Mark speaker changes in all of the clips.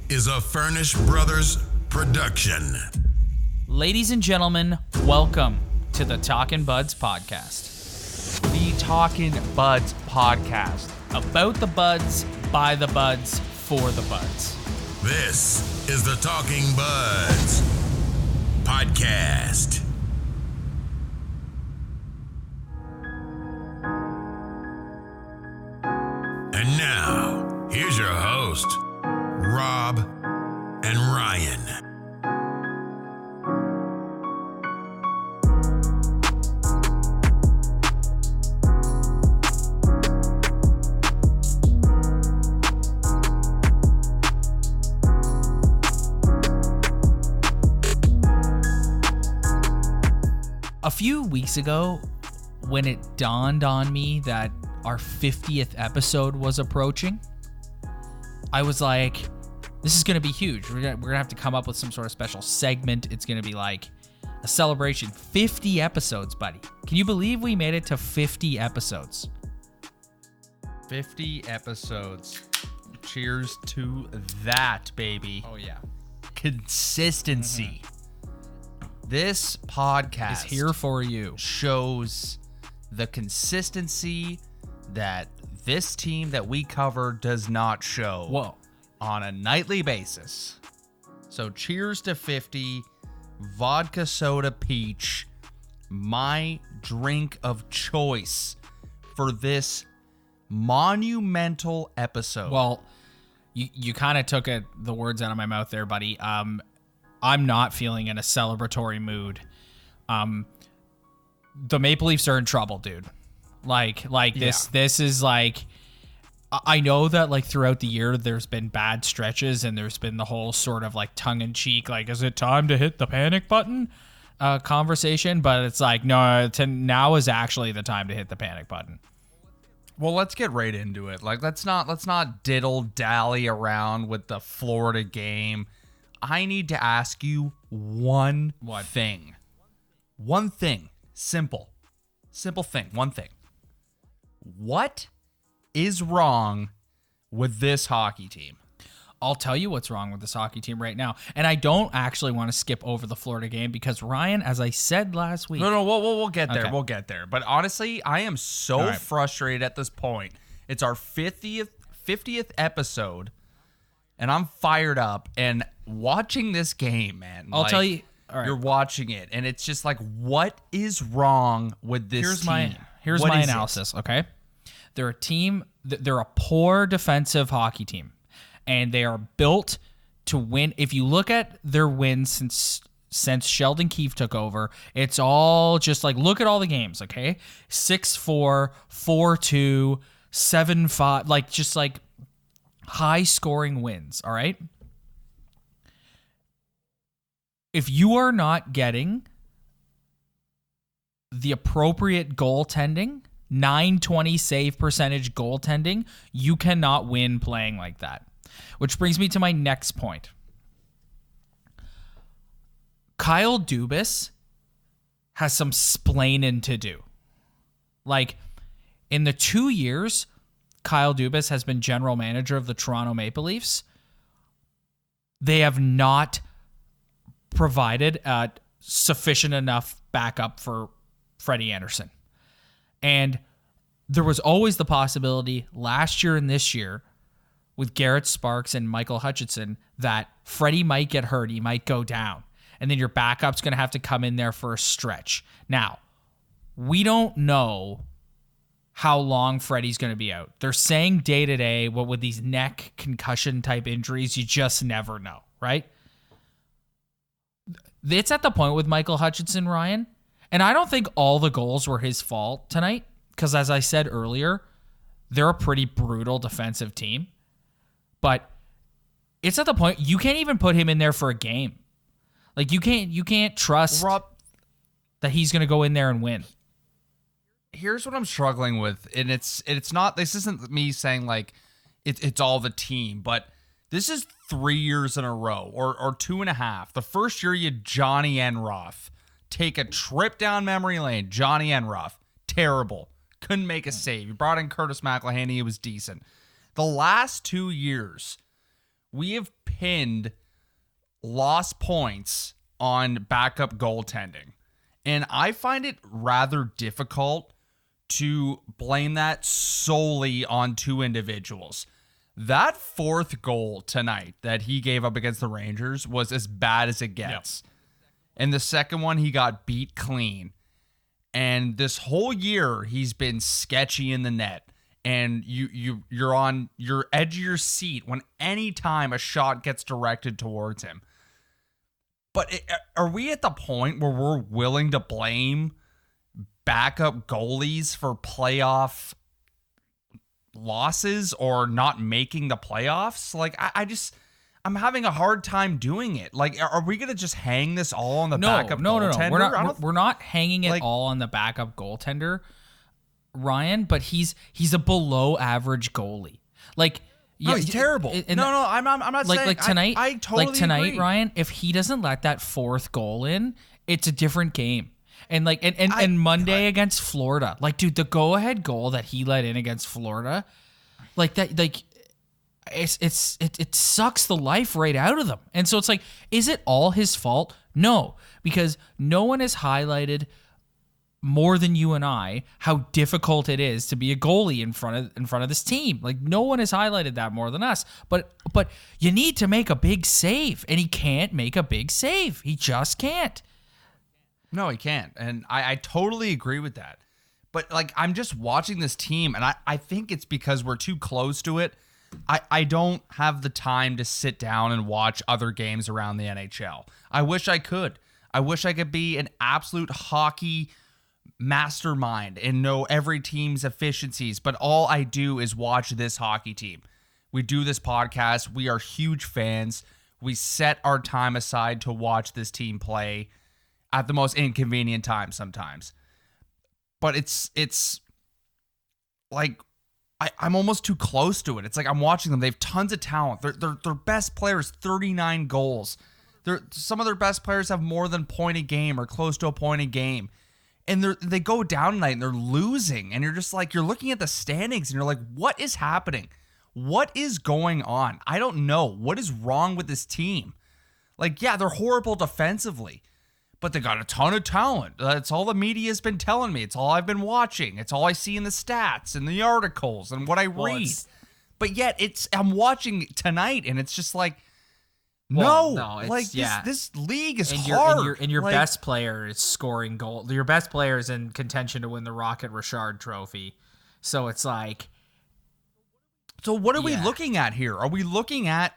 Speaker 1: is a Furnish Brothers production.
Speaker 2: Ladies and gentlemen, welcome to the Talkin' Buds podcast.
Speaker 3: The Talkin' Buds podcast.
Speaker 2: About the buds, by the buds, for the buds.
Speaker 1: This is the Talking Buds podcast. And now, here's your host, Rob and Ryan.
Speaker 2: A few weeks ago, when it dawned on me that our 50th episode was approaching, I was like, this is going to be huge. We're going to have to come up with some sort of special segment. It's going to be like a celebration. 50 episodes, buddy. Can you believe we made it to 50 episodes?
Speaker 3: 50 episodes. Cheers to that, baby.
Speaker 2: Oh, yeah.
Speaker 3: Consistency. This podcast
Speaker 2: Is here for you.
Speaker 3: Shows the consistency that this team that we cover does not show on a nightly basis. So cheers to 50, vodka soda peach, my drink of choice for this monumental episode.
Speaker 2: Well, you kind of took the words out of my mouth there, buddy. I'm not feeling in a celebratory mood. The Maple Leafs are in trouble, dude. This is like, I know that like throughout the year there's been bad stretches and there's been the whole sort of like tongue in cheek, like, is it time to hit the panic button conversation? But it's like, no, now is actually the time to hit the panic button.
Speaker 3: Well, let's get right into it. Like, let's not diddle dally around with the Florida game. I need to ask you one thing. One thing. Simple thing. One thing. What is wrong with this hockey team?
Speaker 2: I'll tell you what's wrong with this hockey team right now. And I don't actually want to skip over the Florida game because, Ryan, as I said last week...
Speaker 3: No, we'll get there.
Speaker 2: Okay.
Speaker 3: We'll get there. But honestly, I am so frustrated at this point. It's our 50th episode, and I'm fired up. And watching this game, man...
Speaker 2: I'll tell you... All right.
Speaker 3: You're watching it, and it's just like, what is wrong with this team?
Speaker 2: Here's my analysis, okay? They're a team... They're a poor defensive hockey team. And they are built to win. If you look at their wins since Sheldon Keefe took over, it's all just like, look at all the games, okay? 6-4, 4-2, 7-5, like just like high scoring wins, all right? If you are not getting the appropriate goaltending, 920 save percentage goaltending, you cannot win playing like that. Which brings me to my next point. Kyle Dubas has some splaining to do. Like, in the 2 years Kyle Dubas has been general manager of the Toronto Maple Leafs, they have not provided sufficient enough backup for Freddy Andersen. And there was always the possibility last year and this year with Garrett Sparks and Michael Hutchinson that Freddie might get hurt. He might go down. And then your backup's going to have to come in there for a stretch. Now, we don't know how long Freddie's going to be out. They're saying day to day, but with these neck concussion type injuries, you just never know, right? It's at the point with Michael Hutchinson, Ryan, and I don't think all the goals were his fault tonight, because as I said earlier, they're a pretty brutal defensive team. But it's at the point you can't even put him in there for a game. Like, you can't trust that he's going to go in there and win.
Speaker 3: Here's what I'm struggling with, and it's not, this isn't me saying like it's all the team, but this is 3 years in a row or 2.5. The first year you had Johnny Enroth take a trip down memory lane. Johnny Enroth, terrible. Couldn't make a save. You brought in Curtis McElhaney. It was decent. The last 2 years, we have pinned lost points on backup goaltending. And I find it rather difficult to blame that solely on two individuals. That fourth goal tonight that he gave up against the Rangers was as bad as it gets. Yep. And the second one, he got beat clean. And this whole year, he's been sketchy in the net. And you're on your edge of your seat when any time a shot gets directed towards him. But are we at the point where we're willing to blame backup goalies for playoff losses or not making the playoffs? Like, I'm having a hard time doing it. Like, are we going to just hang this all on the backup goaltender?
Speaker 2: No. We're not hanging it all on the backup goaltender, Ryan, but he's a below average goalie. Like,
Speaker 3: no, he's terrible. I'm not saying
Speaker 2: like tonight.
Speaker 3: I totally agree.
Speaker 2: Ryan. If he doesn't let that fourth goal in, it's a different game. And Monday against Florida, like, dude, the go-ahead goal that he let in against Florida, like that, like it sucks the life right out of them. And so it's like, is it all his fault? No, because no one has highlighted more than you and I how difficult it is to be a goalie in front of this team. Like, no one has highlighted that more than us. But you need to make a big save, and he can't make a big save. He just can't.
Speaker 3: No, he can't. And I totally agree with that. But, like, I'm just watching this team, and I think it's because we're too close to it. I don't have the time to sit down and watch other games around the NHL. I wish I could. I wish I could be an absolute hockey mastermind and know every team's efficiencies, but all I do is watch this hockey team. We do this podcast. We are huge fans. We set our time aside to watch this team play at the most inconvenient time sometimes. But it's like I'm almost too close to it. It's like I'm watching them. They have tons of talent. Their best players, 39 goals. Some of their best players have more than a point a game or close to a point a game. And they go down tonight and they're losing. And you're just like, you're looking at the standings and you're like, what is happening? What is going on? I don't know. What is wrong with this team? Like, yeah, they're horrible defensively, but they got a ton of talent. That's all the media's been telling me. It's all I've been watching. It's all I see in the stats and the articles and what I read. But yet I'm watching tonight and it's just like, this league is hard.
Speaker 2: Your best player is scoring goal. Your best player is in contention to win the Rocket Richard Trophy. So it's like,
Speaker 3: so what are we looking at here? Are we looking at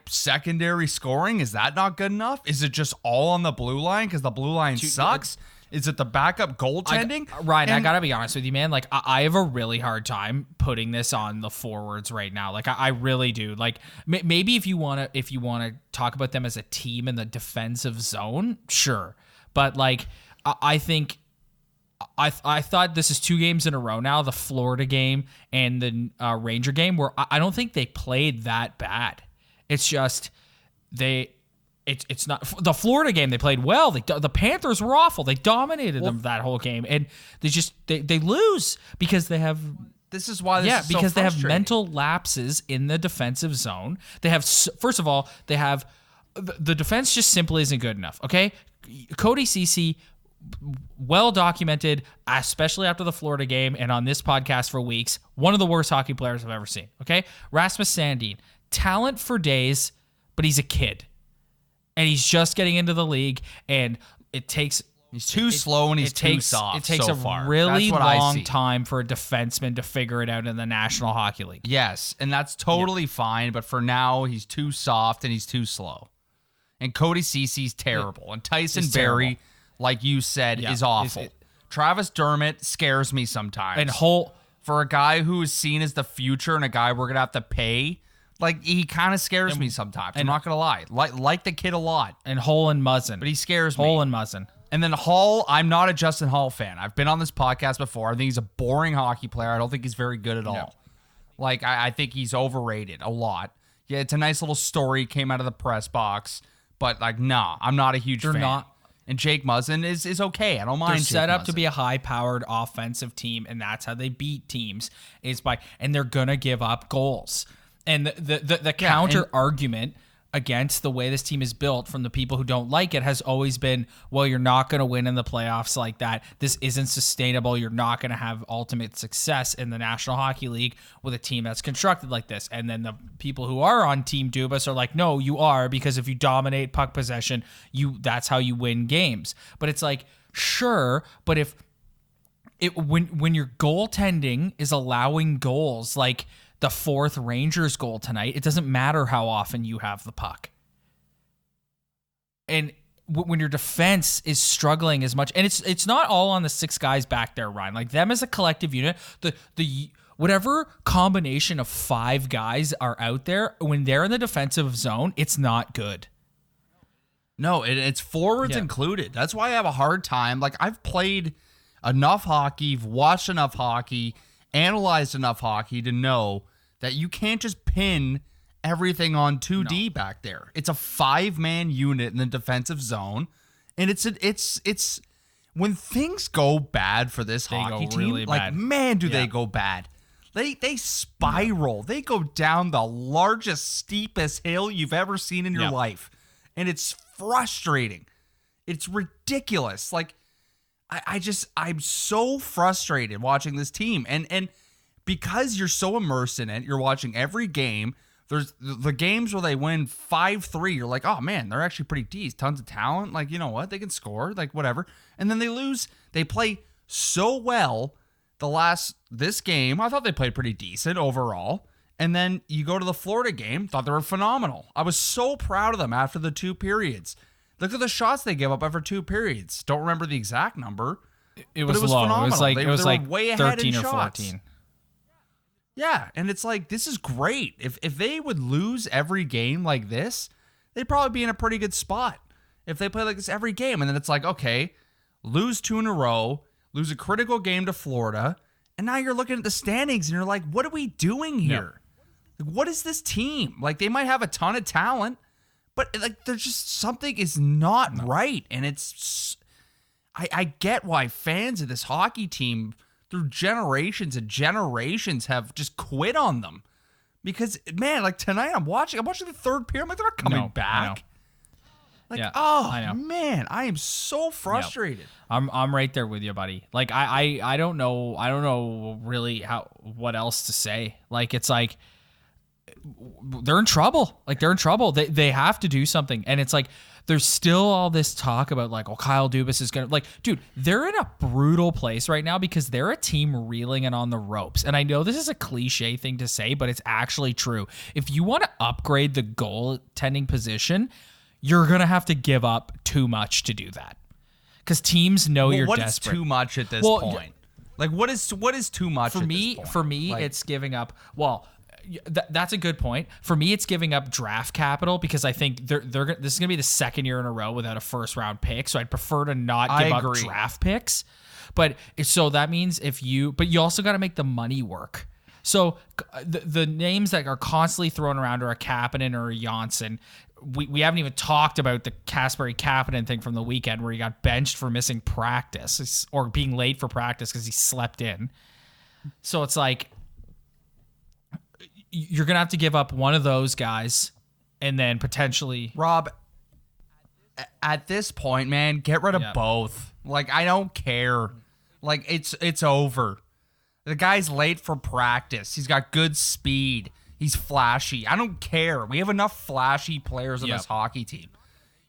Speaker 3: secondary scoring? Is that not good enough? Is it just all on the blue line because the blue line sucks? Is it the backup goaltending?
Speaker 2: Ryan, I gotta be honest with you, man. Like, I have a really hard time putting this on the forwards right now. Like, I really do. Like, maybe if you wanna talk about them as a team in the defensive zone, sure. But like, I think I thought this is 2 games in a row now, the Florida game and the Ranger game, where I don't think they played that bad. It's just It's not the Florida game. They played well. The Panthers were awful. They dominated them that whole game, and they lose because they have.
Speaker 3: This is why.
Speaker 2: Because they have mental lapses in the defensive zone. They have, first of all, the defense just simply isn't good enough. Okay, Cody Ceci, well documented, especially after the Florida game and on this podcast for weeks, one of the worst hockey players I've ever seen. Okay, Rasmus Sandin, talent for days, but he's a kid. And he's just getting into the league, and he's
Speaker 3: too slow and he's too soft.
Speaker 2: It takes really long time for a defenseman to figure it out in the National Hockey League.
Speaker 3: Yes, and that's totally fine, but for now, he's too soft and he's too slow. And Cody Ceci's terrible. And Tyson Barrie, like you said, is awful. Travis Dermott scares me sometimes.
Speaker 2: And
Speaker 3: for a guy who is seen as the future and a guy we're going to have to pay, like, he kind of scares me sometimes. I'm not going to lie. Like the kid a lot.
Speaker 2: And Hull and Muzzin.
Speaker 3: But he scares me.
Speaker 2: Hull and Muzzin.
Speaker 3: And then Hull, I'm not a Justin Hull fan. I've been on this podcast before. I think he's a boring hockey player. I don't think he's very good at all. No. Like, I think he's overrated a lot. Yeah, it's a nice little story. Came out of the press box. But, like, nah, I'm not a huge fan. And Jake Muzzin is okay. I don't mind.
Speaker 2: They're set up
Speaker 3: Muzzin
Speaker 2: to be a high-powered offensive team, and that's how they beat teams. And they're going to give up goals. And the counter argument against the way this team is built from the people who don't like it has always been, well, you're not going to win in the playoffs like that. This isn't sustainable. You're not going to have ultimate success in the National Hockey League with a team that's constructed like this. And then the people who are on Team Dubas are like, no, you are, because if you dominate puck possession, that's how you win games. But it's like, sure, but when your goaltending is allowing goals, like the fourth Rangers goal tonight, it doesn't matter how often you have the puck. And when your defense is struggling as much, and it's not all on the six guys back there, Ryan. Like, them as a collective unit, the whatever combination of five guys are out there, when they're in the defensive zone, it's not good.
Speaker 3: No, it's forwards included. That's why I have a hard time. Like, I've played enough hockey, watched enough hockey, analyzed enough hockey to know that you can't just pin everything on 2D back there. It's a 5-man unit in the defensive zone, and it's when things go bad for this hockey team,
Speaker 2: really
Speaker 3: like,
Speaker 2: bad.
Speaker 3: Man, do they go bad. They spiral. They go down the largest, steepest hill you've ever seen in your life. And it's frustrating. It's ridiculous. Like, I'm so frustrated watching this team. And because you're so immersed in it, you're watching every game. There's the games where they win 5-3. You're like, oh man, they're actually pretty decent. Tons of talent. Like, you know what? They can score, like, whatever. And then they lose. They play so well this game. I thought they played pretty decent overall. And then you go to the Florida game, thought they were phenomenal. I was so proud of them after the 2 periods. Look at the shots they gave up after 2 periods. Don't remember the exact number.
Speaker 2: It was low.
Speaker 3: Phenomenal.
Speaker 2: It was like
Speaker 3: way ahead
Speaker 2: 13
Speaker 3: in
Speaker 2: or
Speaker 3: shots.
Speaker 2: 14.
Speaker 3: Yeah, and it's like, this is great. If they would lose every game like this, they'd probably be in a pretty good spot. If they play like this every game, and then it's like, okay, lose 2 in a row, lose a critical game to Florida, and now you're looking at the standings and you're like, what are we doing here? Like, what is this team? Like, they might have a ton of talent, but like, there's just something is not right. And it's, I get why fans of this hockey team through generations and generations have just quit on them. Because, man, like, tonight I'm watching the third period. I'm like, they're not coming back. Like,
Speaker 2: I know.
Speaker 3: Man, I am so frustrated.
Speaker 2: I'm right there with you, buddy. Like, I don't know really what else to say. Like, it's like, they're in trouble. Like, they're in trouble. They have to do something. And it's like, there's still all this talk about, like, oh, Kyle Dubas is going to, like, dude, they're in a brutal place right now because they're a team reeling and on the ropes. And I know this is a cliche thing to say, but it's actually true. If you want to upgrade the goaltending position, you're going to have to give up too much to do that. Because teams know you're desperate.
Speaker 3: What is too much at this point? Like, what is too much
Speaker 2: for
Speaker 3: at
Speaker 2: me?
Speaker 3: this point?
Speaker 2: For me,
Speaker 3: like,
Speaker 2: it's giving up. Well, that's a good point. For me, it's giving up draft capital because I think this is going to be the second year in a row without a first round pick. So I'd prefer to not give up draft picks. But so that means but you also got to make the money work. So the names that are constantly thrown around are a Kapanen or a Janssen. We haven't even talked about the Kasperi Kapanen thing from the weekend where he got benched for missing practice or being late for practice because he slept in. So it's like, you're going to have to give up one of those guys and then potentially...
Speaker 3: Rob, at this point, man, get rid of both. Like, I don't care. Like, it's over. The guy's late for practice. He's got good speed. He's flashy. I don't care. We have enough flashy players on this hockey team.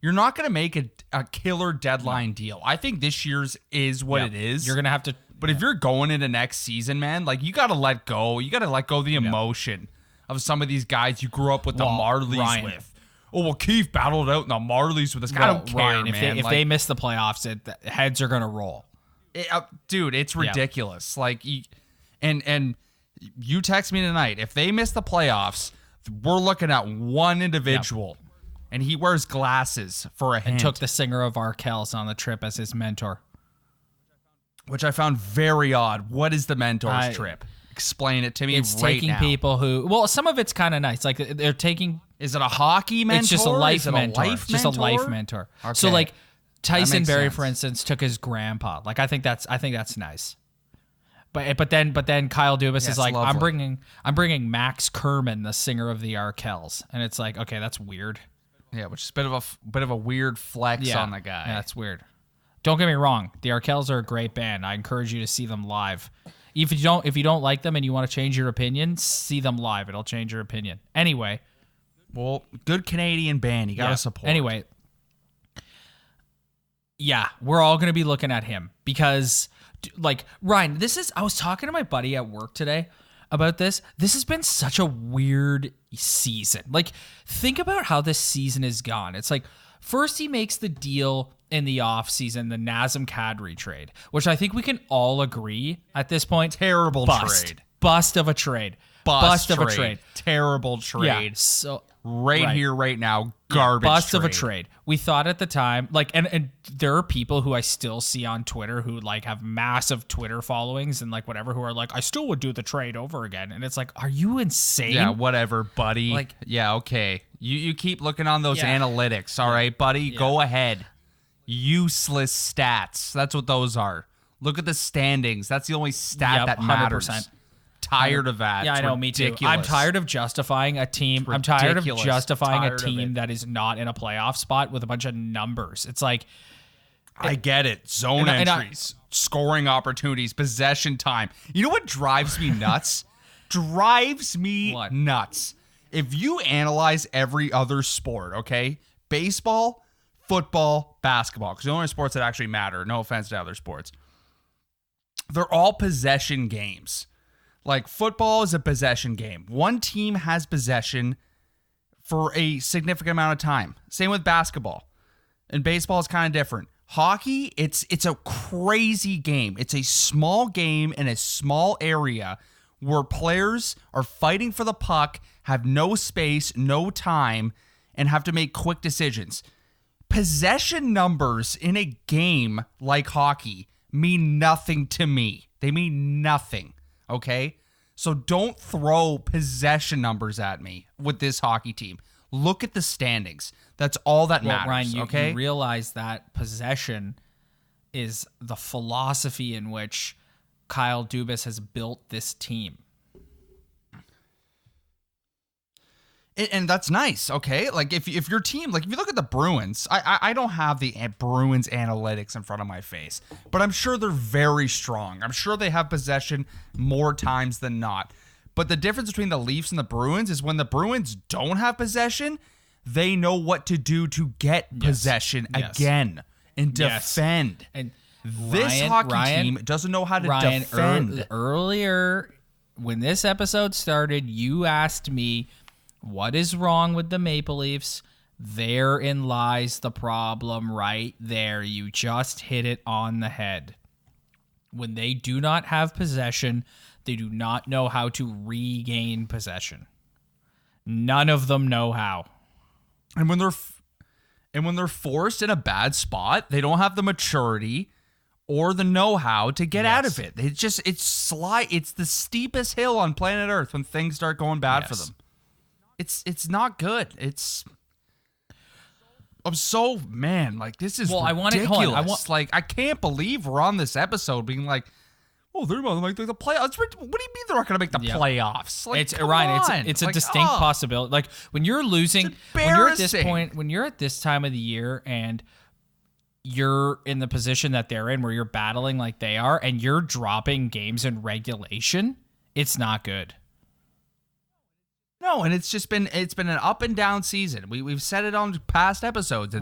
Speaker 3: You're not going to make a killer deadline deal. I think this year's is what it is.
Speaker 2: You're going to have to...
Speaker 3: But if you're going into next season, man, like, you got to let go. You got to let go of the emotion of some of these guys you grew up with the Marlies with. Oh, well, Keith battled out in the Marlies with this guy. I don't care,
Speaker 2: Ryan,
Speaker 3: man.
Speaker 2: If they miss the playoffs, the heads are going to roll.
Speaker 3: Dude, it's ridiculous. Like, and you text me tonight. If they miss the playoffs, we're looking at one individual, and he wears glasses for a hint.
Speaker 2: And took the singer of Arkells on the trip as his mentor.
Speaker 3: Which I found very odd. What is the mentor's trip? Explain it to me right now.
Speaker 2: It's taking people who... Well, some of it's kind of nice. Like, they're taking...
Speaker 3: Is it a hockey mentor?
Speaker 2: It's just a life mentor.
Speaker 3: Just a
Speaker 2: life mentor.
Speaker 3: Okay.
Speaker 2: So, like, Tyson Berry,
Speaker 3: sense.
Speaker 2: for instance, took his grandpa. Like, I think that's nice. But then Kyle Dubas is like,
Speaker 3: lovely.
Speaker 2: I'm bringing Max Kerman, the singer of the Arkells, and it's like, okay, that's weird.
Speaker 3: Yeah, which is a bit of a weird flex on the guy.
Speaker 2: Yeah, that's weird. Don't get me wrong, the Arkells are a great band. I encourage you to see them live. If you don't like them and you want to change your opinion, see them live. It'll change your opinion. Anyway,
Speaker 3: well, good Canadian band. You gotta support.
Speaker 2: Anyway, yeah, we're all gonna be looking at him because, like, Ryan, I was talking to my buddy at work today about this. This has been such a weird season. Like, think about how this season has gone. It's like, first he makes the deal in the offseason, the Nazem Kadri trade, which I think we can all agree at this point.
Speaker 3: Terrible trade.
Speaker 2: Bust of a trade. Bust of a trade.
Speaker 3: Terrible trade.
Speaker 2: Yeah, so
Speaker 3: here, right now, garbage
Speaker 2: bust
Speaker 3: trade.
Speaker 2: of a trade. We thought at the time, like, and there are people who I still see on Twitter who, like, have massive Twitter followings and, like, whatever, who are like, I still would do the trade over again. And it's like, are you insane?
Speaker 3: Yeah, whatever, buddy.
Speaker 2: Like,
Speaker 3: yeah, okay. You keep looking on those analytics, all right, buddy? Yeah. Go ahead. Useless stats. That's what those are. Look at the standings. That's the only stat that matters. 100%. Tired of that.
Speaker 2: Yeah, I know, me too. I'm tired of justifying a team. I'm tired of justifying a team that is not in a playoff spot with a bunch of numbers. It's like,
Speaker 3: I get it. Zone entries, scoring opportunities, possession time. You know what drives me nuts? Nuts. If you analyze every other sport, okay? Baseball, football, basketball, because the only sports that actually matter, no offense to other sports, they're all possession games. Like, football is a possession game. One team has possession for a significant amount of time. Same with basketball. And baseball is kind of different. Hockey, it's a crazy game. It's a small game in a small area where players are fighting for the puck, have no space, no time, and have to make quick decisions. Possession numbers in a game like hockey mean nothing to me. They mean nothing. Okay? So don't throw possession numbers at me with this hockey team. Look at the standings. That's all that matters.
Speaker 2: Ryan,
Speaker 3: you
Speaker 2: realize that possession is the philosophy in which Kyle Dubas has built this team.
Speaker 3: And that's nice, okay? Like, if your team, like, if you look at the Bruins, I don't have the Bruins analytics in front of my face, but I'm sure they're very strong. I'm sure they have possession more times than not. But the difference between the Leafs and the Bruins is when the Bruins don't have possession, they know what to do to get possession again and defend. And this hockey team doesn't know how to defend.
Speaker 2: Earlier, when this episode started, you asked me, what is wrong with the Maple Leafs? Therein lies the problem right there. You just hit it on the head. When they do not have possession, they do not know how to regain possession. None of them know how.
Speaker 3: And when they're forced in a bad spot, they don't have the maturity or the know-how to get out of it. It's the steepest hill on planet Earth when things start going bad for them. It's not good. I'm so, man, like, this is ridiculous. I can't believe we're on this episode being like, oh, they're going to make the playoffs. What do you mean they're not going to make the playoffs? Like,
Speaker 2: it's Ryan. It's a distinct possibility. Like, when you're losing, when you're at this point, when you're at this time of the year and you're in the position that they're in, where you're battling like they are, and you're dropping games in regulation, it's not good.
Speaker 3: No, and it's been an up and down season. We've said it on past episodes.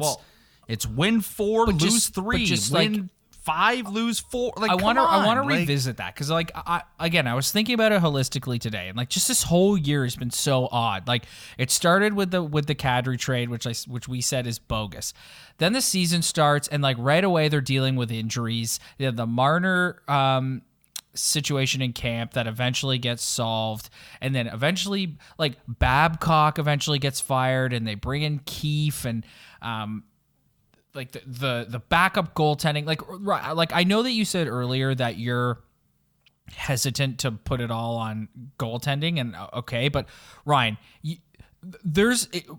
Speaker 3: It's win 4, lose 3, win 5, lose 4. Like, I want to
Speaker 2: revisit that because, like, I was thinking about it holistically today, and, like, just this whole year has been so odd. Like, it started with the Kadri trade, which we said is bogus. Then the season starts, and, like, right away they're dealing with injuries. They have the Marner situation in camp that eventually gets solved, and then eventually, like, Babcock eventually gets fired, and they bring in Keefe, and like the backup goaltending. Like I know that you said earlier that you're hesitant to put it all on goaltending, and okay, but Ryan,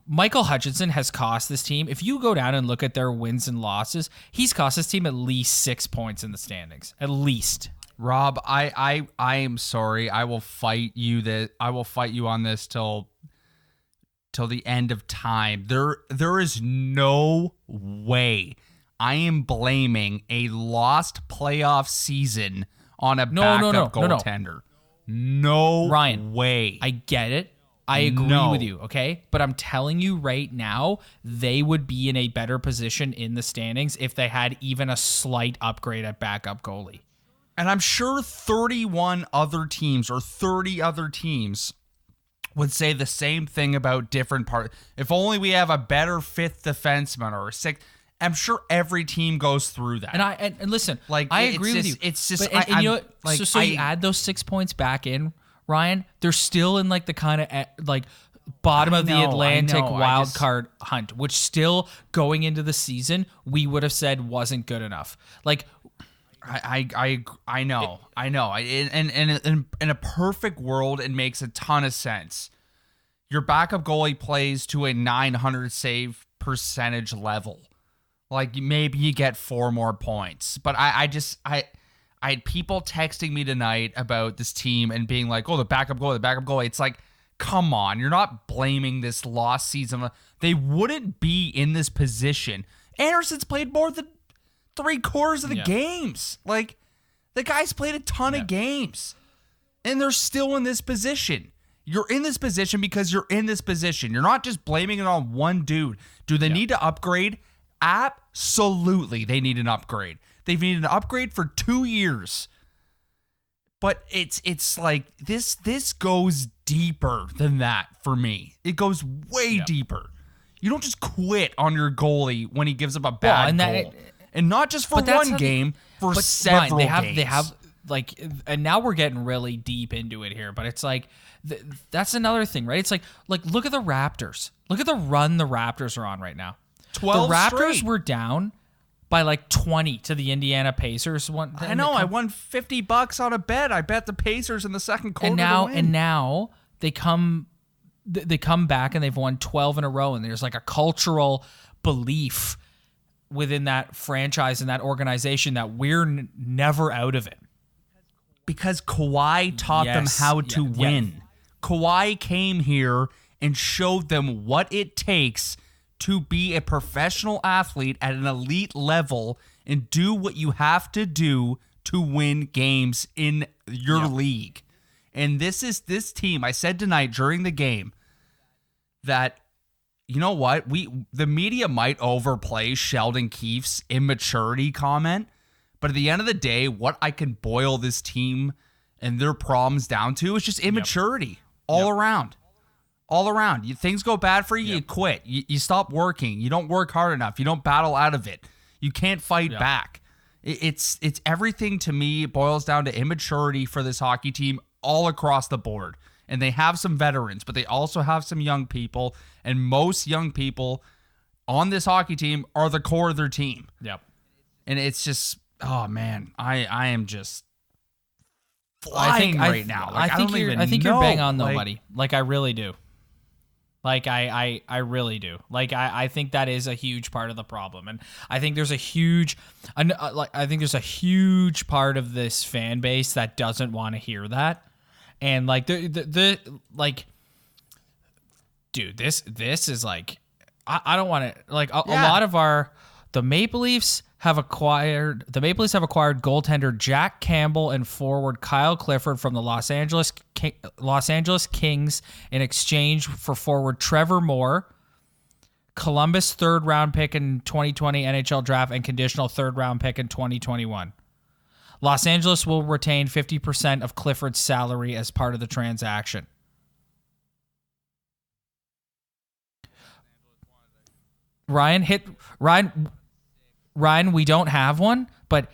Speaker 2: Michael Hutchinson has cost this team. If you go down and look at their wins and losses, he's cost this team at least 6 points in the standings, at least.
Speaker 3: Rob, I am sorry. I will fight you on this till the end of time. There is no way I am blaming a lost playoff season on a backup goaltender. No
Speaker 2: Ryan,
Speaker 3: way.
Speaker 2: I get it. I agree with you, okay? But I'm telling you right now, they would be in a better position in the standings if they had even a slight upgrade at backup goalie.
Speaker 3: And I'm sure 31 other teams or 30 other teams would say the same thing about different parts. If only we have a better fifth defenseman or a sixth. I'm sure every team goes through that.
Speaker 2: And listen,
Speaker 3: like
Speaker 2: I agree with you.
Speaker 3: It's just,
Speaker 2: but, you know what? Like, so you add those 6 points back in, Ryan, they're still in like the kind of like bottom of the Atlantic wild card hunt, which still going into the season, we would have said wasn't good enough. Like,
Speaker 3: I know. In a perfect world, it makes a ton of sense. Your backup goalie plays to a 900 save percentage level. Like, maybe you get 4 more points. But I had people texting me tonight about this team and being like, oh, the backup goalie. It's like, come on. You're not blaming this lost season. They wouldn't be in this position. Andersen's played more than 3/4 of the games. Like, the guy's played a ton of games. And they're still in this position. You're in this position because you're in this position. You're not just blaming it on one dude. Do they need to upgrade? Absolutely, they need an upgrade. They've needed an upgrade for 2 years. But it's like this goes deeper than that for me. It goes way deeper. You don't just quit on your goalie when he gives up a bad goal. And not just for one game, for several games. They have like,
Speaker 2: and now we're getting really deep into it here, but it's like, that's another thing, right? It's like look at the Raptors. Look at the run the Raptors are on right now.
Speaker 3: 12
Speaker 2: The Raptors
Speaker 3: straight.
Speaker 2: were down by like 20 to the Indiana Pacers.
Speaker 3: I know. I won $50 on a bet. I bet the Pacers in the second quarter.
Speaker 2: And now they come back and they've won 12 in a row. And there's like a cultural belief within that franchise and that organization that we're never out of it.
Speaker 3: Because Kawhi taught them how to win. Kawhi came here and showed them what it takes to be a professional athlete at an elite level and do what you have to do to win games in your league. And this team, I said tonight during the game that, you know what, the media might overplay Sheldon Keefe's immaturity comment, but at the end of the day, what I can boil this team and their problems down to is just immaturity all around. All around. Things go bad for you, you quit. You stop working. You don't work hard enough. You don't battle out of it. You can't fight back. It's everything to me. It boils down to immaturity for this hockey team all across the board. And they have some veterans, but they also have some young people. And most young people on this hockey team are the core of their team.
Speaker 2: Yep.
Speaker 3: And it's just, oh man, I am just flying right now. Like, I think
Speaker 2: you're bang on though, buddy. Like, I really do. Like, I really do. Like, I think that is a huge part of the problem. And I think there's a huge part of this fan base that doesn't want to hear that. And like the dude, this is like, I don't want to, like, a lot of the Maple Leafs have acquired goaltender Jack Campbell and forward Kyle Clifford from the Los Angeles Kings in exchange for forward Trevor Moore, Columbus third-round pick in 2020 NHL draft, and conditional third-round pick in 2021. Los Angeles will retain 50% of Clifford's salary as part of the transaction. Ryan, we don't have one, but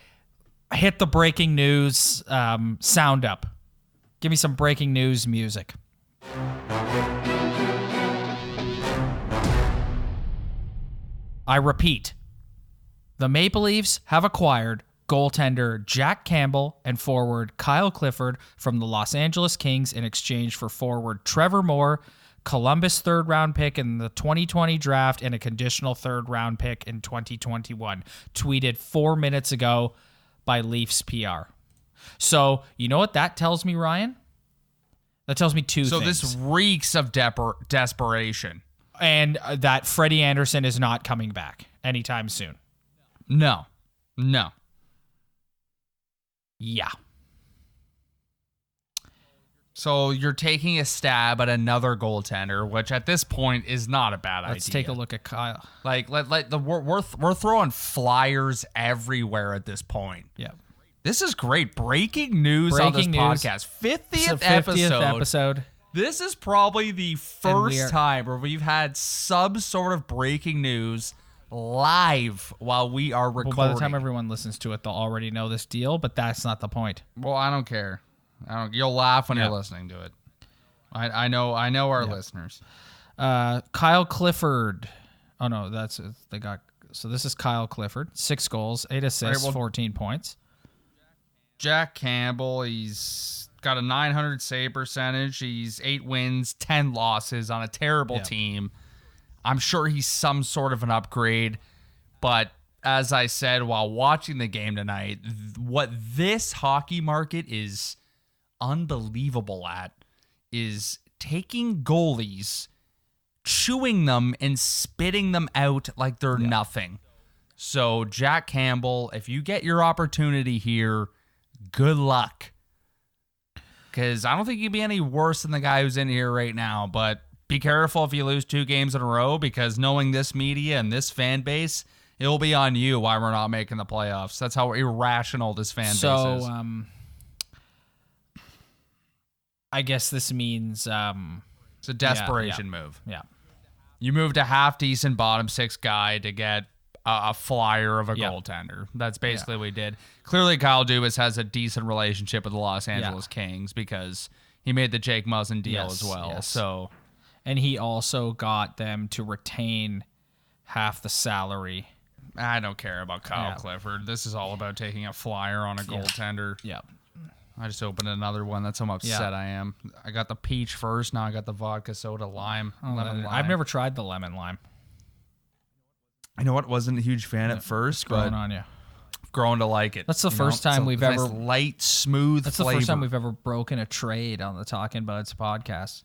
Speaker 2: hit the breaking news sound up. Give me some breaking news music. I repeat, the Maple Leafs have acquired goaltender Jack Campbell and forward Kyle Clifford from the Los Angeles Kings in exchange for forward Trevor Moore, Columbus third-round pick in the 2020 draft, and a conditional third-round pick in 2021. Tweeted 4 minutes ago by Leafs PR. So, you know what that tells me, Ryan? That tells me two things.
Speaker 3: So this reeks of desperation.
Speaker 2: And that Freddy Andersen is not coming back anytime soon.
Speaker 3: No.
Speaker 2: Yeah.
Speaker 3: So you're taking a stab at another goaltender, which at this point is not a bad idea.
Speaker 2: Let's take a look at Kyle.
Speaker 3: Like, we're throwing flyers everywhere at this point.
Speaker 2: Yeah.
Speaker 3: This is great. Breaking news on this podcast. 50th
Speaker 2: episode.
Speaker 3: This is probably the first time where we've had some sort of breaking news live while we are recording.
Speaker 2: Well, by the time everyone listens to it, they'll already know this deal, but that's not the point.
Speaker 3: Well, I don't care. You'll laugh when you're listening to it. I know our listeners.
Speaker 2: Kyle Clifford. Oh no, so this is Kyle Clifford. 6 goals, 8 assists, 14 points.
Speaker 3: Jack Campbell, he's got a .900 save percentage. He's 8 wins, 10 losses on a terrible team. I'm sure he's some sort of an upgrade, but as I said while watching the game tonight, what this hockey market is unbelievable at is taking goalies, chewing them, and spitting them out like they're nothing. So Jack Campbell, if you get your opportunity here, good luck. Because I don't think you'd be any worse than the guy who's in here right now, but be careful if you lose 2 games in a row, because knowing this media and this fan base, it'll be on you why we're not making the playoffs. That's how irrational this fan base is.
Speaker 2: So, I guess this means
Speaker 3: it's a desperation move.
Speaker 2: Yeah.
Speaker 3: You moved a half-decent bottom 6 guy to get a flyer of a goaltender. That's basically what we did. Clearly, Kyle Dubas has a decent relationship with the Los Angeles Kings because he made the Jake Muzzin deal as well.
Speaker 2: Yes.
Speaker 3: So,
Speaker 2: and he also got them to retain half the salary.
Speaker 3: I don't care about Kyle Clifford. This is all about taking a flyer on a goaltender.
Speaker 2: Yeah.
Speaker 3: I just opened another one. That's how upset I am. I got the peach first. Now I got the vodka soda lime. Lemon lime.
Speaker 2: I've never tried the lemon lime.
Speaker 3: I know what, wasn't a huge fan at first, but
Speaker 2: growing on you.
Speaker 3: Grown to like it.
Speaker 2: That's the first time we've ever
Speaker 3: light, smooth.
Speaker 2: That's
Speaker 3: flavor.
Speaker 2: the first time we've ever broken a trade on the Talking Buds podcast.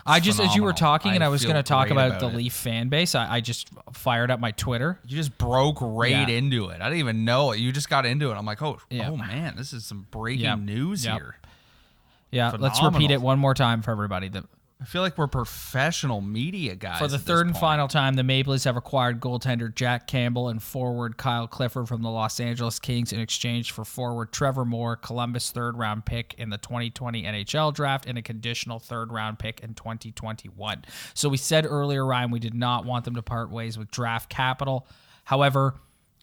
Speaker 2: I just, as you were talking, and I was going to talk about the Leaf fan base, I just fired up my Twitter.
Speaker 3: You just broke right into it. I didn't even know it. You just got into it. I'm like, oh man, this is some breaking news here.
Speaker 2: Yeah, let's repeat it one more time for everybody.
Speaker 3: I feel like we're professional media guys.
Speaker 2: For the third and final time, the Maple Leafs have acquired goaltender Jack Campbell and forward Kyle Clifford from the Los Angeles Kings in exchange for forward Trevor Moore, Columbus third-round pick in the 2020 NHL draft, and a conditional third-round pick in 2021. So we said earlier, Ryan, we did not want them to part ways with draft capital. However,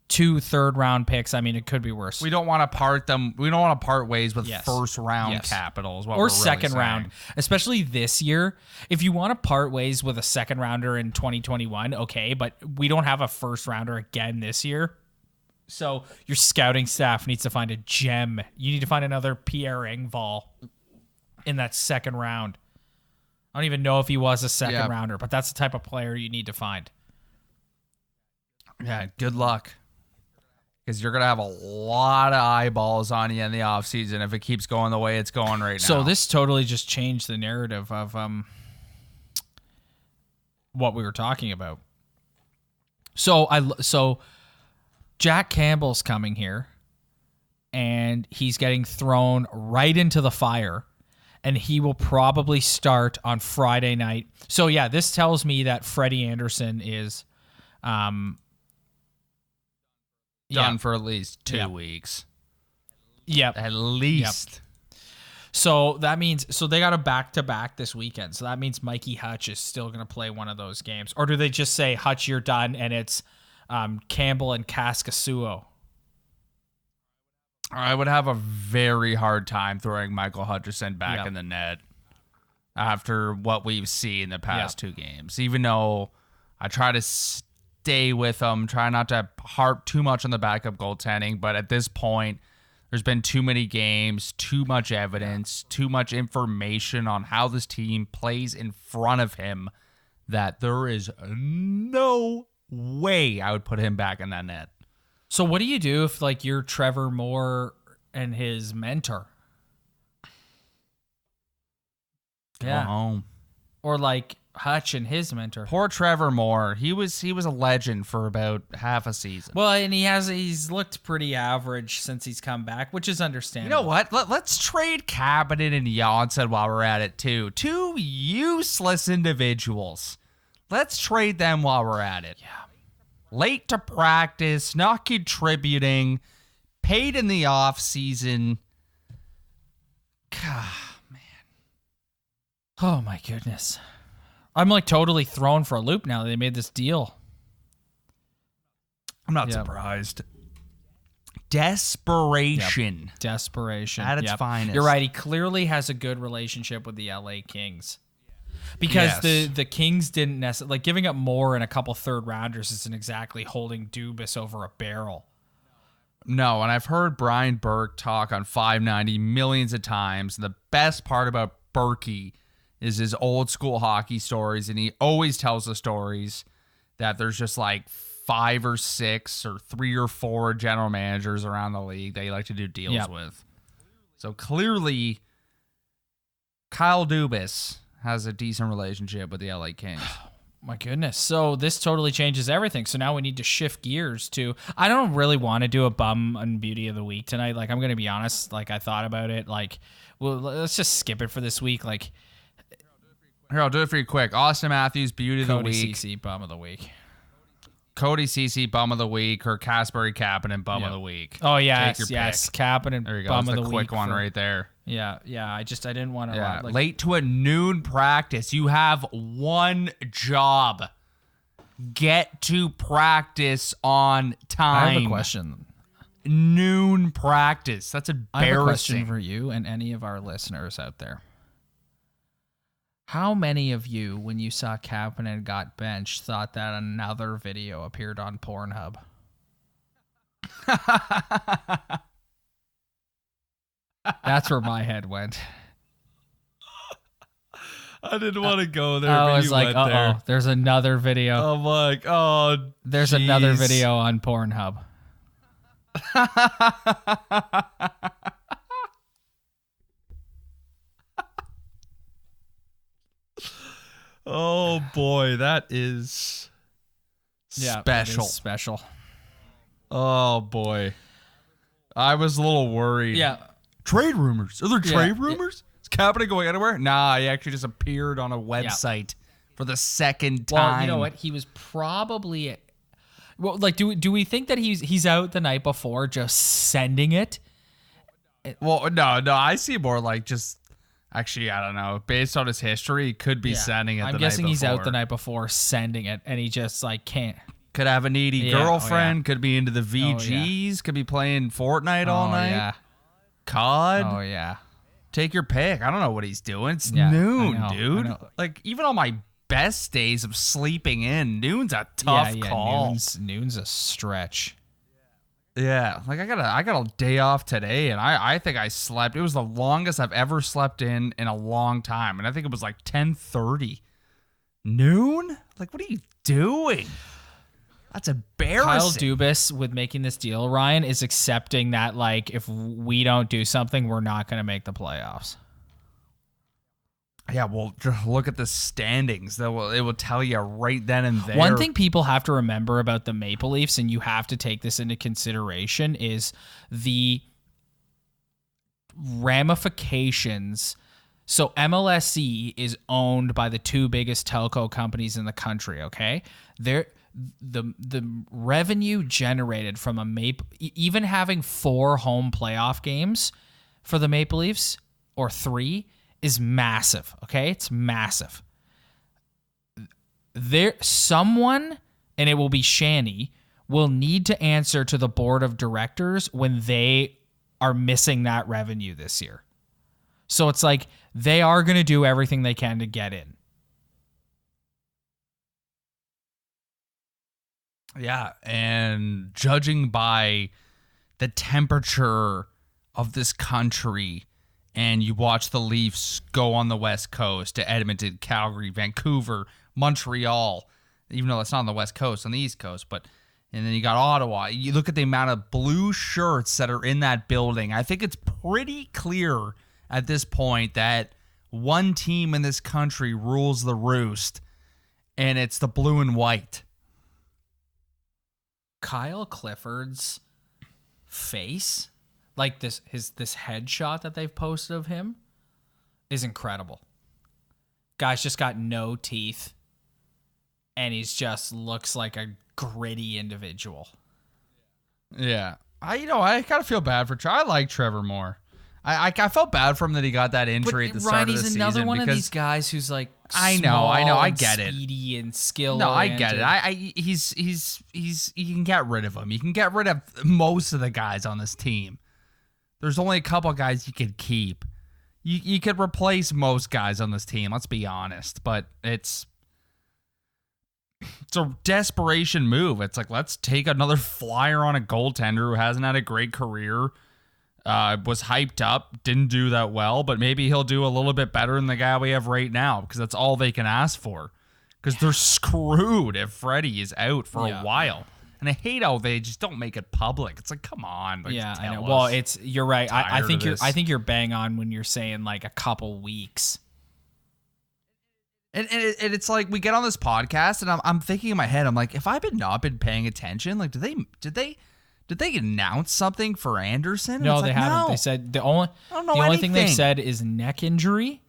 Speaker 2: 2 third-round picks, I mean, it could be worse.
Speaker 3: We don't want to part them. We don't want to part ways with first-round capital is what we're really
Speaker 2: second
Speaker 3: saying.
Speaker 2: round, especially this year. If you want to part ways with a second-rounder in 2021, okay, but we don't have a first-rounder again this year. So your scouting staff needs to find a gem. You need to find another Pierre Engvall in that second round. I don't even know if he was a second-rounder, but that's the type of player you need to find.
Speaker 3: Yeah, good luck. Because you're going to have a lot of eyeballs on you in the offseason if it keeps going the way it's going right now.
Speaker 2: So this totally just changed the narrative of what we were talking about. So Jack Campbell's coming here, and he's getting thrown right into the fire, and he will probably start on Friday night. So, yeah, this tells me that Freddy Andersen is
Speaker 3: done for at least 2 weeks.
Speaker 2: Yep.
Speaker 3: At least.
Speaker 2: Yep. So that means they got a back-to-back this weekend. So that means Mikey Hutch is still going to play one of those games. Or do they just say, Hutch, you're done, and it's Campbell and Kaskasuo?
Speaker 3: I would have a very hard time throwing Michael Hutchinson back in the net after what we've seen the past 2 games. Even though I try to stay with them, try not to harp too much on the backup goaltending, but at this point, there's been too many games, too much evidence, too much information on how this team plays in front of him that there is no way I would put him back in that net.
Speaker 2: So what do you do if, like, you're Trevor Moore and his mentor.
Speaker 3: Go
Speaker 2: Yeah.
Speaker 3: home.
Speaker 2: Or like Hutch and his mentor.
Speaker 3: Poor Trevor Moore. He was a legend for about half a season.
Speaker 2: Well, and he's looked pretty average since he's come back, which is
Speaker 3: You
Speaker 2: understandable.
Speaker 3: know what? Let's trade Kapanen and Janssen while we're at it, too. Two useless individuals. Let's trade them while we're at it.
Speaker 2: Yeah.
Speaker 3: Late to practice, not contributing, paid in the off season. God, man.
Speaker 2: Oh my goodness. I'm like totally thrown for a loop now that they made this deal.
Speaker 3: I'm not
Speaker 2: Yep.
Speaker 3: surprised. Desperation.
Speaker 2: Desperation.
Speaker 3: At its finest.
Speaker 2: You're right. He clearly has a good relationship with the LA Kings. Because
Speaker 3: Yes.
Speaker 2: the Kings didn't necessarily, like, giving up Moore and a couple third rounders isn't exactly holding Dubas over a barrel.
Speaker 3: No, and I've heard Brian Burke talk on 590 millions of times. And the best part about Berkey is his old school hockey stories, and he always tells the stories that there's just like 5 or 6 or 3 or 4 general managers around the league that you like to do deals with. So clearly, Kyle Dubas has a decent relationship with the LA Kings.
Speaker 2: My goodness. So this totally changes everything. So now we need to shift gears to, I don't really want to do a bum and beauty of the week tonight. Like, I'm going to be honest. Like, I thought about it. Like, well, let's just skip it for this week. Like,
Speaker 3: Here, I'll do it for you quick. Austin Matthews, beauty of the
Speaker 2: Cody
Speaker 3: week.
Speaker 2: Ceci, bum of the week.
Speaker 3: Cody Ceci, bum of the week. Or Kasperi Kapanen, bum of the week.
Speaker 2: Oh,
Speaker 3: Take
Speaker 2: yes,
Speaker 3: your
Speaker 2: yes.
Speaker 3: pick.
Speaker 2: Kapanen,
Speaker 3: There you go.
Speaker 2: bum
Speaker 3: That's
Speaker 2: of
Speaker 3: the
Speaker 2: the week.
Speaker 3: quick one right there.
Speaker 2: Yeah. I didn't want to.
Speaker 3: Yeah, late to a noon practice. You have one job. Get to practice on time.
Speaker 2: I have a question.
Speaker 3: Noon practice. That's embarrassing.
Speaker 2: I have a question for you and any of our listeners out there. How many of you, when you saw Kapanen got benched, thought that another video appeared on Pornhub? That's where my head went.
Speaker 3: I didn't want to go there,
Speaker 2: I
Speaker 3: but
Speaker 2: was
Speaker 3: you
Speaker 2: like,
Speaker 3: went
Speaker 2: uh-oh,
Speaker 3: there.
Speaker 2: there's another video.
Speaker 3: I'm like, oh,
Speaker 2: There's another
Speaker 3: jeez.
Speaker 2: video on Pornhub.
Speaker 3: Oh, boy, that is
Speaker 2: Yeah,
Speaker 3: special.
Speaker 2: it is special.
Speaker 3: Oh, boy. I was a little worried.
Speaker 2: Yeah.
Speaker 3: Trade rumors. Are there
Speaker 2: Yeah,
Speaker 3: trade rumors? Is Kapanen going anywhere? Nah, he actually just appeared on a website for the second time.
Speaker 2: Well, you know what? He was probably. Well, like, do we think that he's out the night before just sending it?
Speaker 3: Well, no, I see more like just. Actually, I don't know. Based on his history, he could be
Speaker 2: Yeah.
Speaker 3: sending it.
Speaker 2: I'm
Speaker 3: the
Speaker 2: guessing
Speaker 3: night
Speaker 2: he's out
Speaker 3: before.
Speaker 2: the night before sending it, and he just like can't.
Speaker 3: Could have a needy
Speaker 2: Yeah,
Speaker 3: girlfriend.
Speaker 2: oh, yeah.
Speaker 3: Could be into the VGs. Could be playing Fortnite all night.
Speaker 2: Yeah.
Speaker 3: COD.
Speaker 2: Oh yeah.
Speaker 3: Take your pick. I don't know what he's doing. It's
Speaker 2: Yeah,
Speaker 3: noon,
Speaker 2: I know,
Speaker 3: dude.
Speaker 2: I know.
Speaker 3: Like even on my best days of sleeping in, noon's a tough call.
Speaker 2: Noon's a stretch.
Speaker 3: Yeah, like I got a day off today, and I think I slept. It was the longest I've ever slept in a long time, and I think it was like 10:30. Noon? Like, what are you doing? That's embarrassing.
Speaker 2: Kyle Dubas, with making this deal, Ryan, is accepting that like if we don't do something, we're not going to make the playoffs.
Speaker 3: Yeah, well, just look at the standings. It will tell you right then and there.
Speaker 2: One thing people have to remember about the Maple Leafs, and you have to take this into consideration, is the ramifications. So MLSE is owned by the two biggest telco companies in the country, okay? The revenue generated from a Maple, even having 4 home playoff games for the Maple Leafs, or 3, is massive, okay? It's massive. Someone, and it will be Shanny, will need to answer to the board of directors when they are missing that revenue this year. So it's like they are going to do everything they can to get in.
Speaker 3: Yeah, and judging by the temperature of this country, and you watch the Leafs go on the West Coast to Edmonton, Calgary, Vancouver, Montreal, even though it's not on the West Coast, on the East Coast, but And then you got Ottawa. You look at the amount of blue shirts that are in that building. I think it's pretty clear at this point that one team in this country rules the roost, and it's the blue and white.
Speaker 2: Kyle Clifford's face, like this headshot that they've posted of him, is incredible. Guy's just got no teeth, and he's just looks like a gritty individual.
Speaker 3: Yeah. I kind of feel bad for I like Trevor Moore. I felt bad for him that he got that injury at the start of the season.
Speaker 2: He's another one of these guys who's like
Speaker 3: I know, I get it.
Speaker 2: Speedy and skill.
Speaker 3: No, I get it. He's you can get rid of him. You can get rid of most of the guys on this team. There's only a couple guys you could keep. You could replace most guys on this team, let's be honest, but it's a desperation move. It's like, let's take another flyer on a goaltender who hasn't had a great career, was hyped up, didn't do that well, but maybe he'll do a little bit better than the guy we have right now, because that's all they can ask for. Because they're screwed if Freddy is out for a while. And I hate how they just don't make it public. It's like, come on. Like,
Speaker 2: yeah, I know. Well, you're right. I think you're bang on when you're saying like a couple weeks.
Speaker 3: And it's like we get on this podcast, and I'm thinking in my head, I'm like, if I've not been paying attention, like, did they announce something for Andersen? And
Speaker 2: no,
Speaker 3: they
Speaker 2: haven't.
Speaker 3: No.
Speaker 2: They said the only thing they've said is neck injury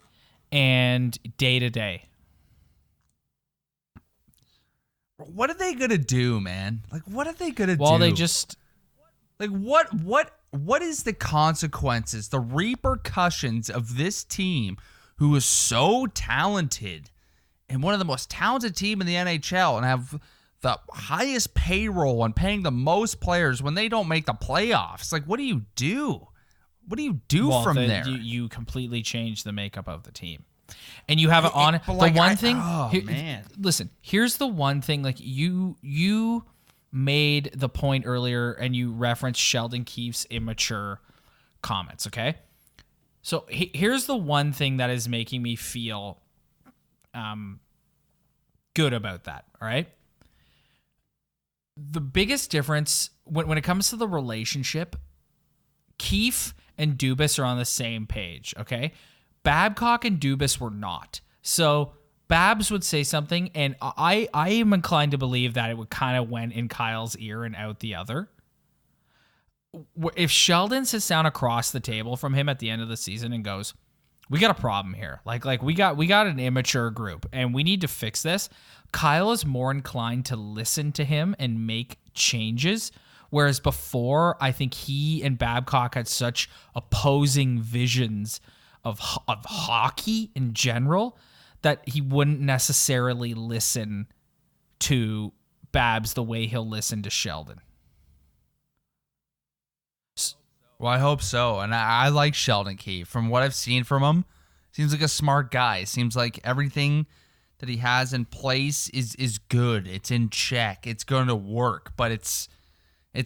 Speaker 2: and day-to-day.
Speaker 3: What are they gonna do, man? Like, what are they gonna do?
Speaker 2: Well, they just
Speaker 3: like what is the consequences, the repercussions of this team who is so talented and one of the most talented team in the NHL and have the highest payroll and paying the most players when they don't make the playoffs? Like, what do you do? What do you do from there?
Speaker 2: You completely change the makeup of the team. And you have it on listen, here's the one thing, like you made the point earlier and you referenced Sheldon Keefe's immature comments, okay? So here's the one thing that is making me feel good about that, all right? The biggest difference when it comes to the relationship, Keefe and Dubas are on the same page, okay? Babcock and Dubas were not. So Babs would say something, and I am inclined to believe that it would kind of went in Kyle's ear and out the other. If Sheldon sits down across the table from him at the end of the season and goes, "We got a problem here. Like we got an immature group, and we need to fix this," Kyle is more inclined to listen to him and make changes. Whereas before, I think he and Babcock had such opposing visions of hockey in general that he wouldn't necessarily listen to Babs the way he'll listen to Sheldon.
Speaker 3: Well, I hope so. And I like Sheldon Keefe. From what I've seen from him, seems like a smart guy. Seems like everything that he has in place is good. It's in check. It's going to work. But it's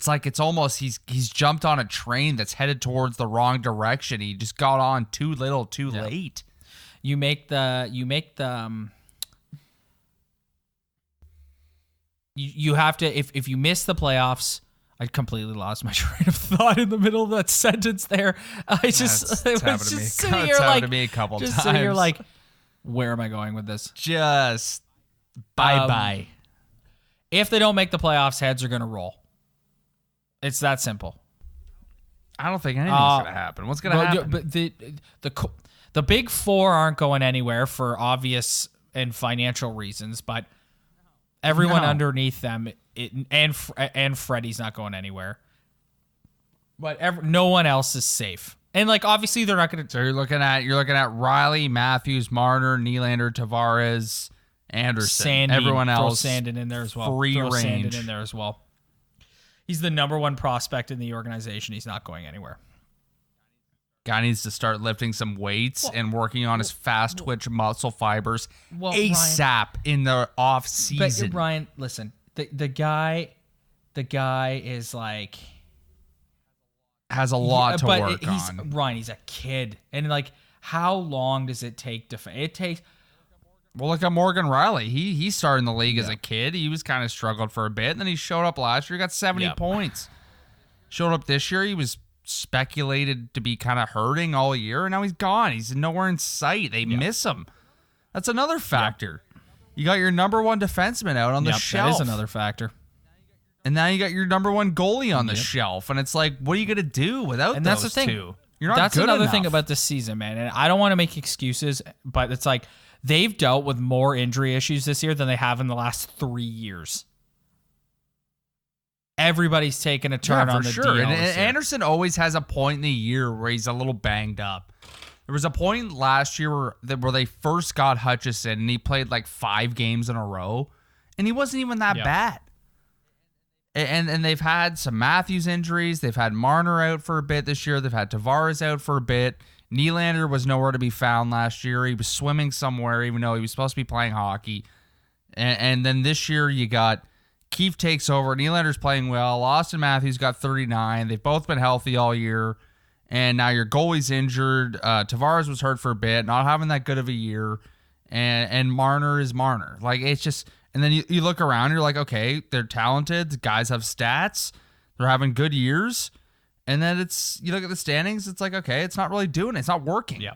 Speaker 3: like it's almost he's jumped on a train that's headed towards the wrong direction. He just got on too little, too late.
Speaker 2: You make the you have to if you miss the playoffs. I completely lost my train of thought in the middle of that sentence there. It was just sitting here like
Speaker 3: to me a couple times.
Speaker 2: Sitting here like, where am I going with this?
Speaker 3: Just bye.
Speaker 2: If they don't make the playoffs, heads are going to roll. It's that simple.
Speaker 3: I don't think anything's going to happen. What's going to happen?
Speaker 2: But the big four aren't going anywhere for obvious and financial reasons, but everyone underneath them, and Freddie's not going anywhere. But no one else is safe. And like obviously they're not going to.
Speaker 3: So you're looking at Riley, Matthews, Marner, Nylander, Tavares, Andersen,
Speaker 2: Sandy,
Speaker 3: everyone else.
Speaker 2: Throw Sandin in there as well.
Speaker 3: Free
Speaker 2: throw
Speaker 3: range.
Speaker 2: Sandin in there as well. He's the number one prospect in the organization. He's not going anywhere.
Speaker 3: Guy needs to start lifting some weights and working on his fast twitch muscle fibers ASAP in the off season.
Speaker 2: But Ryan, listen, the guy is like
Speaker 3: has a lot to work on.
Speaker 2: Ryan, he's a kid, and like, how long does it take to? It takes.
Speaker 3: Well, look at Morgan Riley. He started in the league as a kid. He was kind of struggled for a bit. And then he showed up last year. He got 70 points. Showed up this year. He was speculated to be kind of hurting all year. And now he's gone. He's nowhere in sight. They miss him. That's another factor. You got your number one defenseman out on the shelf.
Speaker 2: That is another factor.
Speaker 3: And now you got your number one goalie on the shelf. And it's like, what are you going to do without
Speaker 2: and
Speaker 3: those
Speaker 2: that's the thing.
Speaker 3: two? You're not
Speaker 2: That's
Speaker 3: good
Speaker 2: another
Speaker 3: enough.
Speaker 2: thing about this season, man. And I don't want to make excuses, but it's like they've dealt with more injury issues this year than they have in the last 3 years. Everybody's taken a turn on the DL.
Speaker 3: And Andersen always has a point in the year where he's a little banged up. There was a point last year where they first got Hutchinson, and he played like 5 games in a row, and he wasn't even that bad. And they've had some Matthews injuries. They've had Marner out for a bit this year. They've had Tavares out for a bit. Nylander was nowhere to be found last year. He was swimming somewhere, even though he was supposed to be playing hockey. And then this year you got Keefe takes over. Nylander's playing well. Austin Matthews got 39. They've both been healthy all year. And now your goalie's injured. Tavares was hurt for a bit, not having that good of a year. And Marner is Marner. Like, it's just... And then you look around, you're like, okay, they're talented. The guys have stats. They're having good years. And then you look at the standings, it's like, okay, it's not really doing it. It's not working.
Speaker 2: Yeah.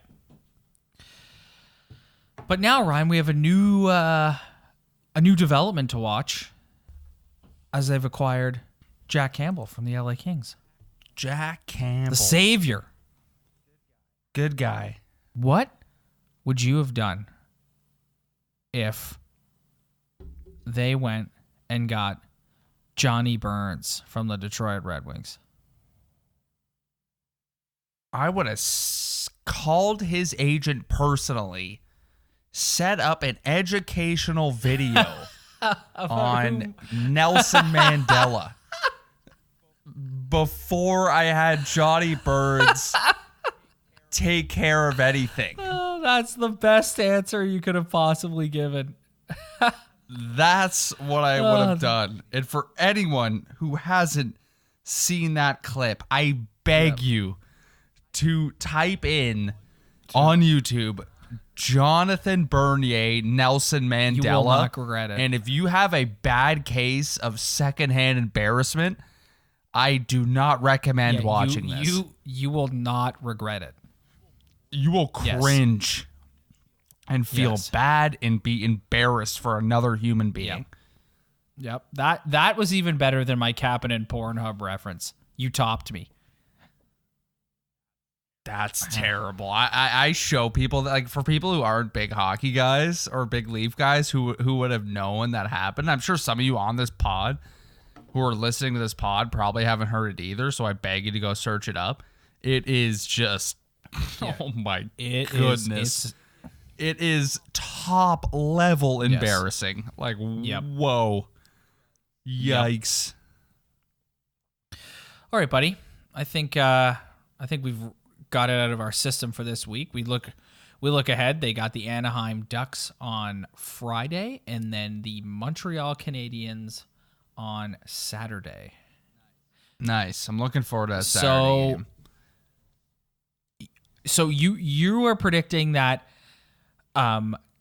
Speaker 2: But now, Ryan, we have a new development to watch as they've acquired Jack Campbell from the LA Kings.
Speaker 3: Jack Campbell.
Speaker 2: The savior.
Speaker 3: Good guy.
Speaker 2: What would you have done if they went and got Johnny Burns from the Detroit Red Wings?
Speaker 3: I would have called his agent personally, set up an educational video on Nelson Mandela before I had Johnny Burns take care of anything.
Speaker 2: Oh, that's the best answer you could have possibly given.
Speaker 3: That's what I would have done. And for anyone who hasn't seen that clip, I beg you to type in on YouTube Jonathan Bernier, Nelson Mandela.
Speaker 2: You will not regret it.
Speaker 3: And if you have a bad case of secondhand embarrassment, I do not recommend watching this.
Speaker 2: You will not regret it.
Speaker 3: You will cringe. And feel bad and be embarrassed for another human being.
Speaker 2: Yep. That was even better than my Kapanen Pornhub reference. You topped me.
Speaker 3: That's terrible. I show people that, like, for people who aren't big hockey guys or big Leaf guys who would have known that happened. I'm sure some of you on this pod who are listening to this pod probably haven't heard it either. So I beg you to go search it up. It is just, oh my goodness. It is top level embarrassing. Like, whoa. Yikes.
Speaker 2: All right, buddy. I think we've got it out of our system for this week. We look ahead. They got the Anaheim Ducks on Friday and then the Montreal Canadiens on Saturday.
Speaker 3: Nice. I'm looking forward to that Saturday game.
Speaker 2: So you are predicting that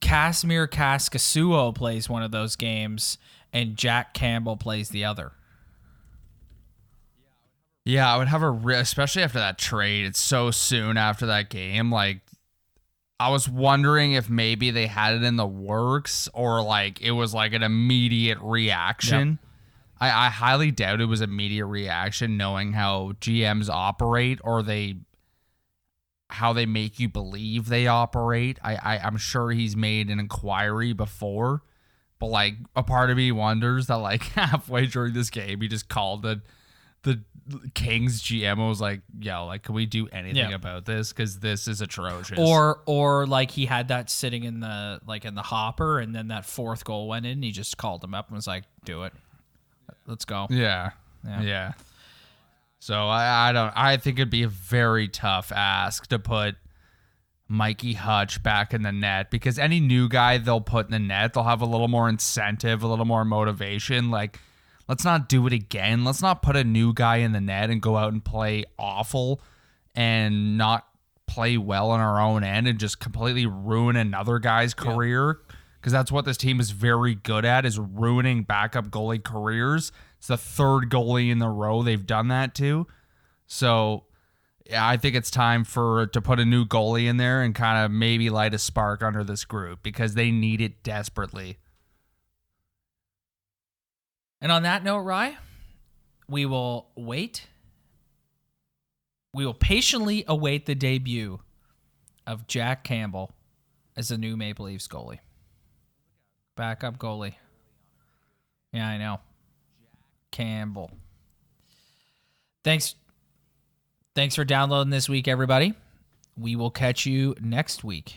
Speaker 2: Casimir Kaskasuo plays one of those games and Jack Campbell plays the other.
Speaker 3: Yeah, I would have especially after that trade. It's so soon after that game. Like, I was wondering if maybe they had it in the works or like it was like an immediate reaction. Yep. I highly doubt it was immediate reaction, knowing how GMs operate or how they make you believe they operate. I'm sure he's made an inquiry before, but like a part of me wonders that like halfway during this game he just called the Kings GM and was like, yo, like, can we do anything about this? Because this is atrocious.
Speaker 2: Or like he had that sitting in the hopper, and then that fourth goal went in and he just called him up and was like, do it. Let's go.
Speaker 3: Yeah. So I think it'd be a very tough ask to put Mikey Hutch back in the net, because any new guy they'll put in the net, they'll have a little more incentive, a little more motivation. Like, let's not do it again. Let's not put a new guy in the net and go out and play awful and not play well on our own end and just completely ruin another guy's career because that's what this team is very good at, is ruining backup goalie careers. It's the third goalie in the row they've done that to. So yeah, I think it's time to put a new goalie in there and kind of maybe light a spark under this group because they need it desperately.
Speaker 2: And on that note, Rye, we will wait. We will patiently await the debut of Jack Campbell as the new Maple Leafs goalie. Backup goalie. Yeah, I know. Campbell. Thanks for downloading this week, everybody. We will catch you next week.